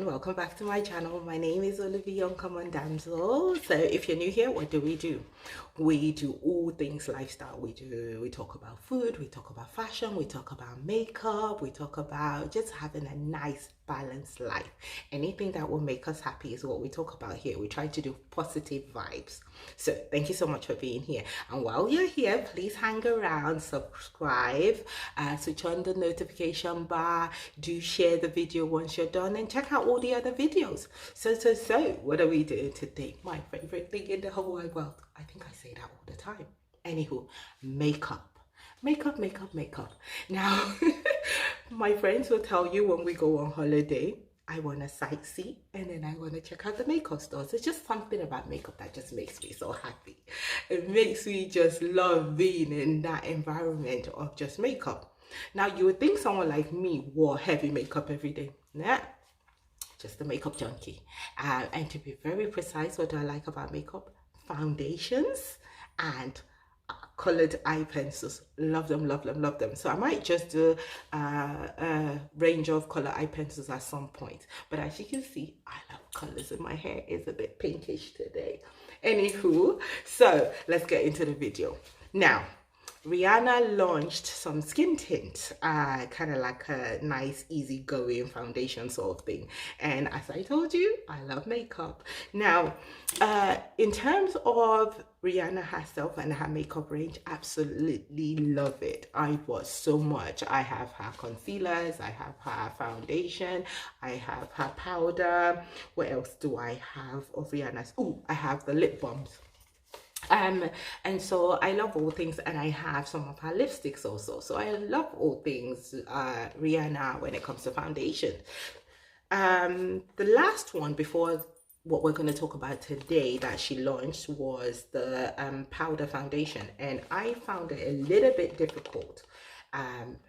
welcome back to my channel. My name is Olivia Damsel. So if you're new here, what do? We do all things lifestyle. We talk about food, we talk about fashion, we talk about makeup, we talk about just having a nice balanced life. Anything that will make us happy is what we talk about here. We try to do positive vibes. So thank you so much for being here. And while you're here, please hang around, subscribe, switch on the notification bar, do share the video once you're done, and check out all the other videos. So what are we doing today? My favorite thing in the whole wide world. I think I say that all the time. Anywho, makeup. Makeup. Now, my friends will tell you when we go on holiday, I want to sightsee and then I want to check out the makeup stores. It's just something about makeup that just makes me so happy. It makes me just love being in that environment of just makeup. Now, you would think someone like me wore heavy makeup every day. Nah, just a makeup junkie. And to be very precise, what do I like about makeup? Foundations and colored eye pencils. Love them. So I might just do a range of color eye pencils at some point, but as you can see, I love colors and my hair is a bit pinkish today. Anywho, so let's get into the video. Now, Rihanna launched some skin tint, kind of like a nice easy-going foundation sort of thing. And as I told you, I love makeup. Now, in terms of Rihanna herself and her makeup range, absolutely love it. I bought so much. I have her concealers, I have her foundation, I have her powder. What else do I have of Rihanna's? Oh, I have the lip balms. And so I love all things, and I have some of her lipsticks also. So I love all things Rihanna when it comes to foundation. The last one before what we're going to talk about today that she launched was the powder foundation, and I found it a little bit difficult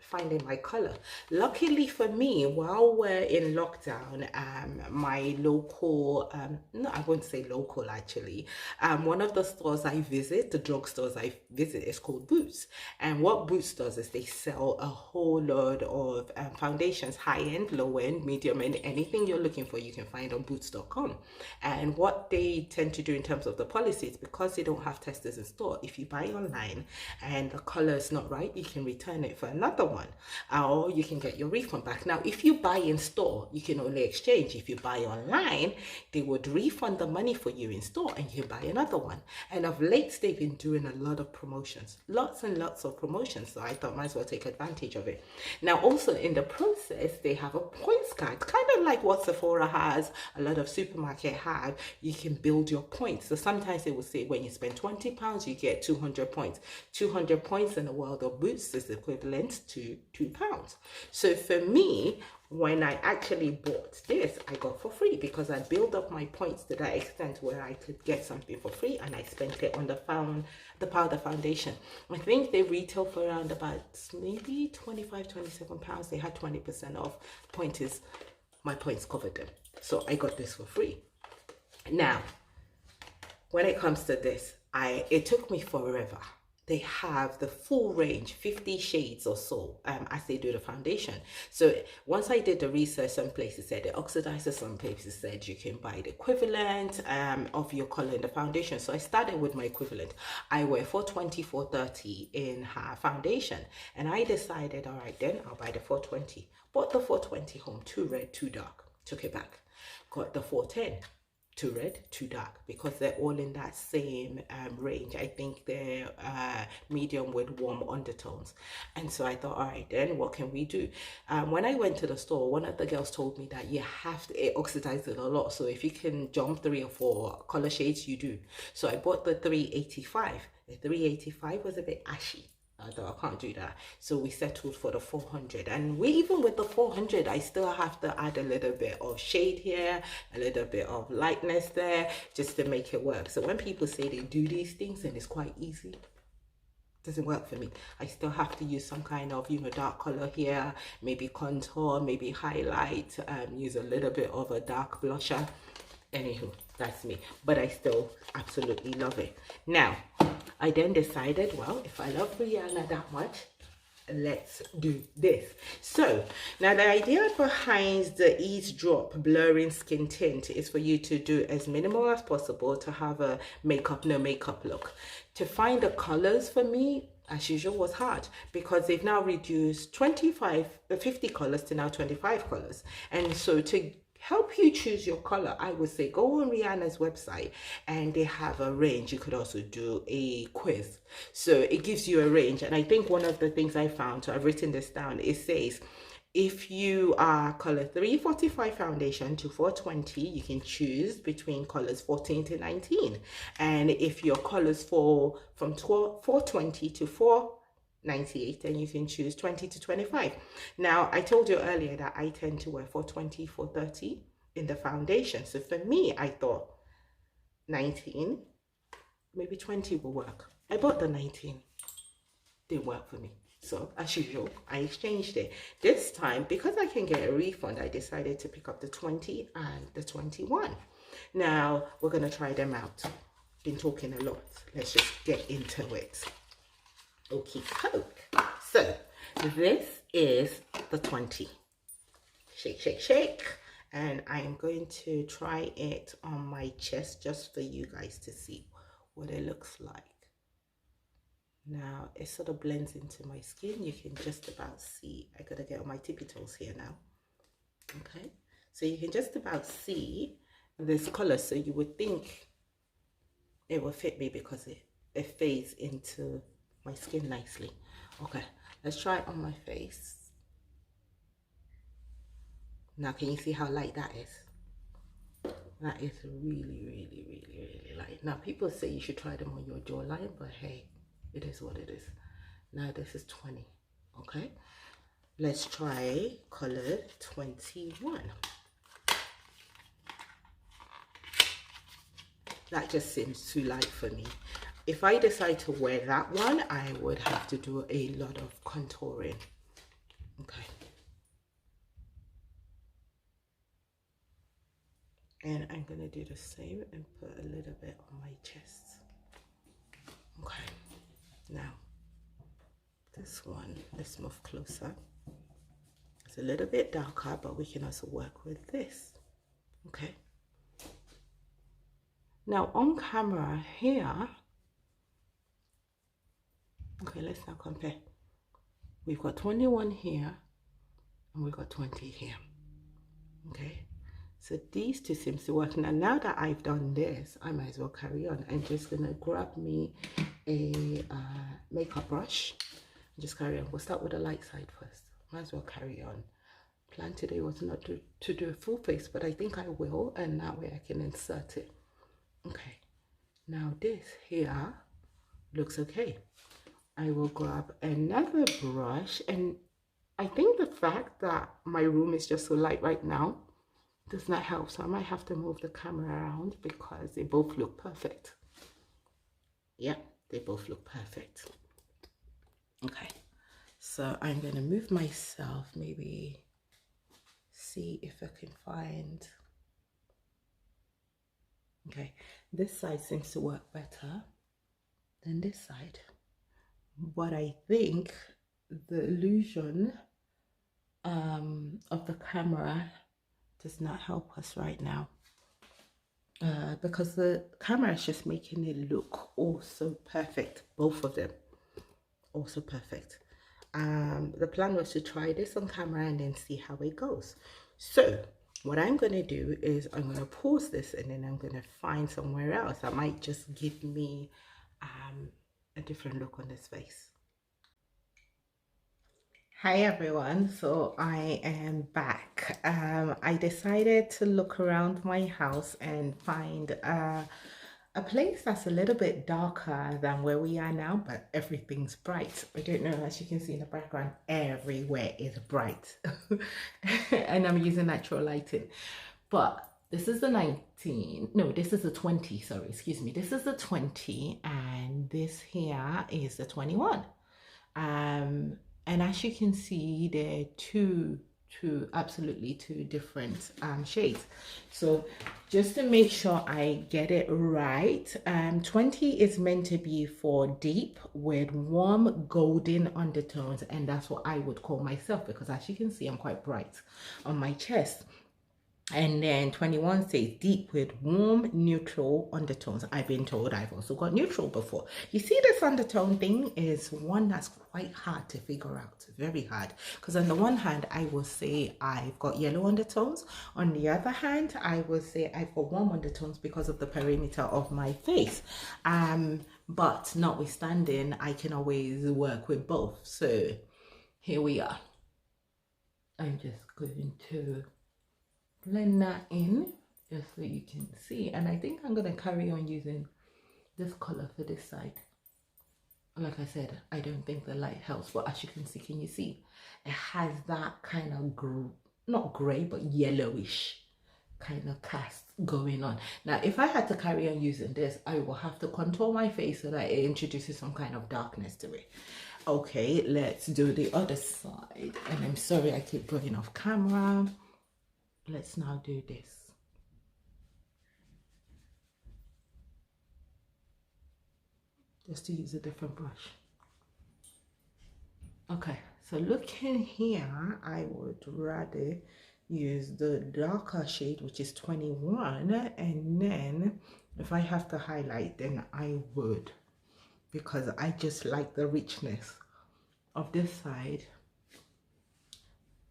finding my color. Luckily for me, while we're in lockdown, my local, no, I wouldn't say local actually, one of the stores I visit, the drugstores I visit, is called Boots. And what Boots does is they sell a whole load of foundations, high-end, low-end, medium-end, anything you're looking for you can find on boots.com. And what they tend to do in terms of the policies, because they don't have testers in store, if you buy online and the color is not right, you can return it for another one, or you can get your refund back. Now, if you buy in store, you can only exchange. If you buy online, they would refund the money for you in store and you buy another one. And of late, they've been doing a lot of promotions, lots and lots of promotions. So I thought might as well take advantage of it. Now, also in the process, they have a points card, kind of like what Sephora has, a lot of supermarket have. You can build your points. So sometimes they will say when you spend £20, you get 200 points. 200 points in the world of Boots is equivalent to £2. So for me, when I actually bought this, I got for free because I built up my points to that extent where I could get something for free, and I spent it on the powder foundation. I think they retail for around about maybe £25–27. They had 20% off. Point is, my points covered them, so I got this for free. Now, when it comes to this, it took me forever. They have the full range, 50 shades or so, as they do the foundation. So once I did the research, some places said it oxidizes, some places said you can buy the equivalent of your color in the foundation. So I started with my equivalent. I wear 420, 430 in her foundation, and I decided, all right, then I'll buy the 420. Bought the 420 home, too red, too dark. Took it back. Got the 410. Too red, too dark, because they're all in that same range. I think they're medium with warm undertones. And so I thought, all right, then what can we do? When I went to the store, one of the girls told me that you have to, it oxidizes a lot. So if you can jump 3 or 4 color shades, you do. So I bought the 385. The 385 was a bit ashy. I thought, I can't do that. So we settled for the 400. And even with the 400, I still have to add a little bit of shade here, a little bit of lightness there, just to make it work. So when people say they do these things and it's quite easy, it doesn't work for me. I still have to use some kind of, dark color here, maybe contour, maybe highlight, use a little bit of a dark blusher. Anywho, that's me. But I still absolutely love it. Now, I then decided, well, if I love Rihanna that much, let's do this. So now the idea behind the Eaze Drop blurring skin tint is for you to do as minimal as possible to have a makeup no makeup look. To find the colors for me, as usual, was hard because they've now reduced 50 colors to now 25 colors. And so to help you choose your color, I would say go on Rihanna's website and they have a range. You could also do a quiz, so it gives you a range. And I think one of the things I found, so I've written this down, it says if you are color 345 foundation to 420, you can choose between colors 14 to 19. And if your colors fall from 420 to 498, then you can choose 20 to 25. Now, I told you earlier that I tend to wear 420, 430 in the foundation. So for me, I thought 19, maybe 20 will work. I bought the 19. Didn't work for me. So as usual, I exchanged it. This time, because I can get a refund, I decided to pick up the 20 and the 21. Now, we're going to try them out. Been talking a lot. Let's just get into it. Okay, Coke. So this is the 20. Shake, shake, shake. And I'm going to try it on my chest just for you guys to see what it looks like. Now it sort of blends into my skin. You can just about see. I gotta get on my tippy toes here now. Okay, so you can just about see this color. So you would think it will fit me because it fades into my skin nicely. Okay, let's try it on my face. Now can you see how light that is? That is really light. Now people say you should try them on your jawline, but hey, it is what it is. Now this is 20. Okay, let's try color 21. That just seems too light for me. If I decide to wear that one, I would have to do a lot of contouring. Okay. And I'm gonna do the same and put a little bit on my chest. Okay. Now, this one, let's move closer. It's a little bit darker, but we can also work with this. Okay. Now on camera here, okay, let's now compare. We've got 21 here and we've got 20 here. Okay, so these two seems to work. Now that I've done this, I might as well carry on. I'm just gonna grab me a makeup brush and just carry on. We'll start with the light side first. Might as well carry on. Plan today was not to do a full face, but I think I will, and that way I can insert it. Okay, now this here looks okay. I will grab another brush, and I think the fact that my room is just so light right now does not help, so I might have to move the camera around because they both look perfect. Yeah, they both look perfect. Okay, so I'm gonna move myself, maybe see if I can find. Okay, this side seems to work better than this side, but I think the illusion of the camera does not help us right now, because the camera is just making it look also perfect. Both of them also perfect. The plan was to try this on camera and then see how it goes. So what I'm going to do is I'm going to pause this and then I'm going to find somewhere else that might just give me a different look on this face. Hi everyone, so I am back. I decided to look around my house and find a place that's a little bit darker than where we are now, but everything's bright. I don't know, as you can see in the background, everywhere is bright. And I'm using natural lighting. But this is the 19, no, this is the 20, sorry, excuse me. This is the 20 and this here is the 21. And as you can see, there are two absolutely two different shades. So just to make sure I get it right, 20 is meant to be for deep with warm golden undertones, and that's what I would call myself, because as you can see, I'm quite bright on my chest. And then 21 says deep with warm neutral undertones. I've been told I've also got neutral before. You see, this undertone thing is one that's quite hard to figure out. Very hard. Because on the one hand, I will say I've got yellow undertones. On the other hand, I will say I've got warm undertones because of the perimeter of my face. But notwithstanding, I can always work with both. So here we are. I'm just going to blend that in just so you can see, and I think I'm gonna carry on using this color for this side. Like I said, I don't think the light helps, but as you can see, can you see it has that kind of not gray but yellowish kind of cast going on. Now if I had to carry on using this, I will have to contour my face so that it introduces some kind of darkness to it. Okay, let's do the other side, and I'm sorry I keep going off camera. Let's now do this. Just to use a different brush. Okay, so looking here, I would rather use the darker shade, which is 21, and then if I have to highlight, then I would, because I just like the richness of this side.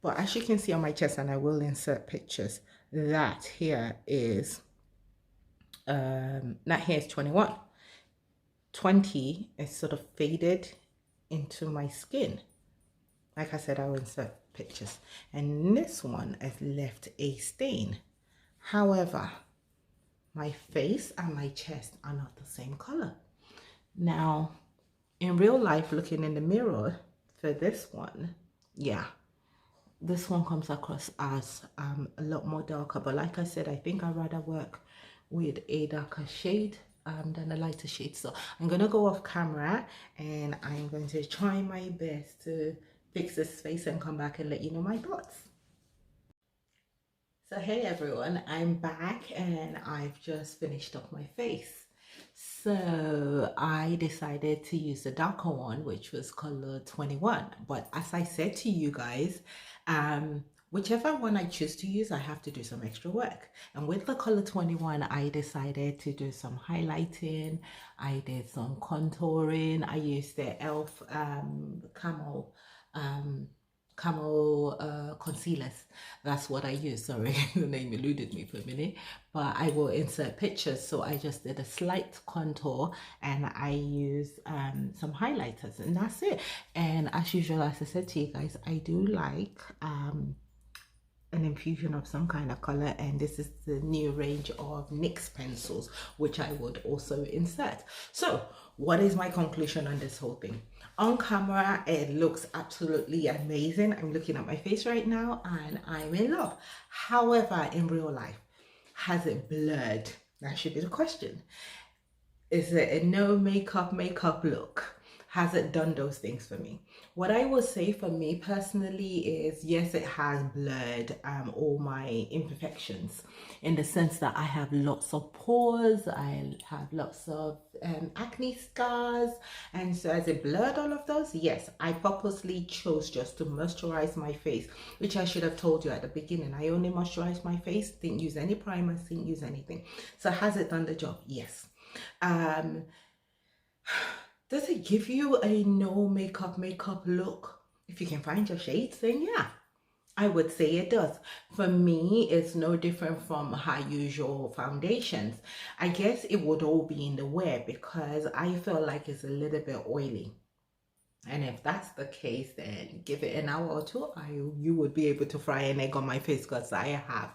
But as you can see on my chest, and I will insert pictures, that here is that here is 21. 20 is sort of faded into my skin. Like I said, I will insert pictures. And this one has left a stain. However, my face and my chest are not the same color. Now, in real life, looking in the mirror for this one, yeah, this one comes across as a lot more darker. But like I said, I think I'd rather work with a darker shade than a lighter shade. So I'm gonna go off camera and I'm going to try my best to fix this face and come back and let you know my thoughts. So hey everyone, I'm back and I've just finished up my face. So I decided to use the darker one, which was color 21. But as I said to you guys, whichever one I choose to use, I have to do some extra work. And with the color 21, I decided to do some highlighting. I did some contouring. I used the e.l.f. Camo concealers. That's what I use. Sorry, the name eluded me for a minute, but I will insert pictures. So I just did a slight contour and I used some highlighters, and that's it. And as usual, as I said to you guys, I do like an infusion of some kind of color, and this is the new range of NYX pencils, which I would also insert. So what is my conclusion on this whole thing? On camera, it looks absolutely amazing. I'm looking at my face right now and I'm in love. However, in real life, has it blurred? That should be the question. Is it a no makeup look? Has it done those things for me? What I will say for me personally is, yes, it has blurred all my imperfections, in the sense that I have lots of pores, I have lots of acne scars, and so has it blurred all of those? Yes, I purposely chose just to moisturize my face, which I should have told you at the beginning. I only moisturized my face, didn't use any primers, didn't use anything. So has it done the job? Yes. Does it give you a no makeup look? If you can find your shades, then yeah, I would say it does. For me, it's no different from her usual foundations. I guess it would all be in the wear because I feel like it's a little bit oily. And if that's the case, then give it an hour or two, you would be able to fry an egg on my face, because I have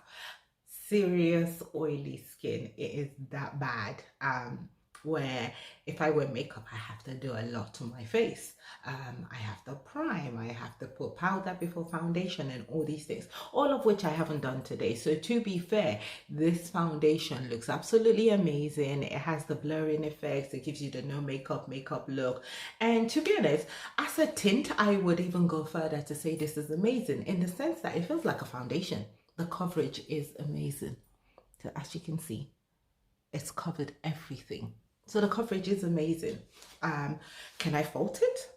serious oily skin. It is that bad. where if I wear makeup, I have to do a lot to my face. I have to prime, I have to put powder before foundation and all these things, all of which I haven't done today. So to be fair, this foundation looks absolutely amazing. It has the blurring effects, it gives you the no makeup look. And to be honest, as a tint, I would even go further to say this is amazing in the sense that it feels like a foundation. The coverage is amazing. So as you can see, it's covered everything. So the coverage is amazing. Can I fault it?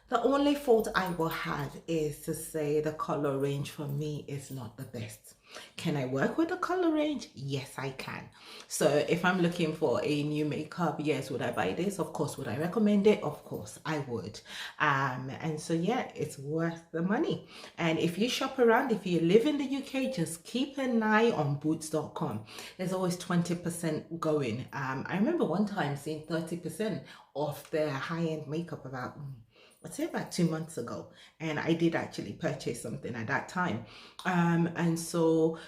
The only fault I will have is to say the color range for me is not the best. Can I work with the color range? Yes, I can. So if I'm looking for a new makeup, yes, would I buy this? Of course. Would I recommend it? Of course, I would. And so yeah, it's worth the money. And if you shop around, if you live in the UK, just keep an eye on boots.com. There's always 20% going. I remember one time seeing 30% off their high-end makeup about I'd say about 2 months ago, and I did actually purchase something at that time. And so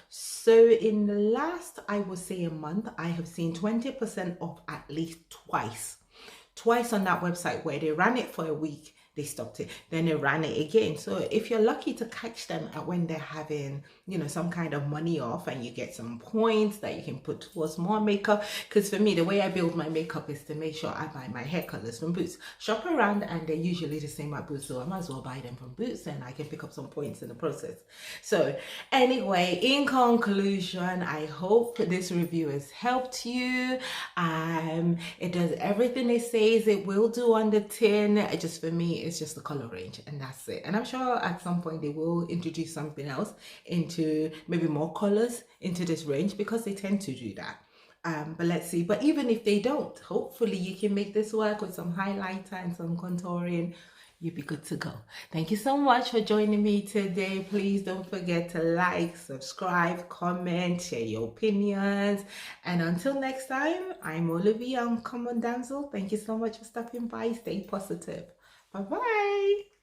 in the last, I would say a month, I have seen 20% off at least twice on that website, where they ran it for a week, they stopped it, then they ran it again. So if you're lucky to catch them at when they're having, you know, some kind of money off, and you get some points that you can put towards more makeup. Because for me, the way I build my makeup is to make sure I buy my hair colors from Boots. Shop around, and they're usually the same at Boots, so I might as well buy them from Boots, and I can pick up some points in the process. So anyway, in conclusion, I hope this review has helped you. It does everything it says it will do on the tin. Just for me, it's just the color range, and that's it. And I'm sure at some point they will introduce something else into, maybe more colors into this range, because they tend to do that. But let's see. But even if they don't, hopefully you can make this work with some highlighter and some contouring. You'll be good to go. Thank you so much for joining me today. Please don't forget to like, subscribe, comment, share your opinions. And until next time, I'm Olivia. Come on, Damsel. Thank you so much for stopping by. Stay positive. Bye-bye.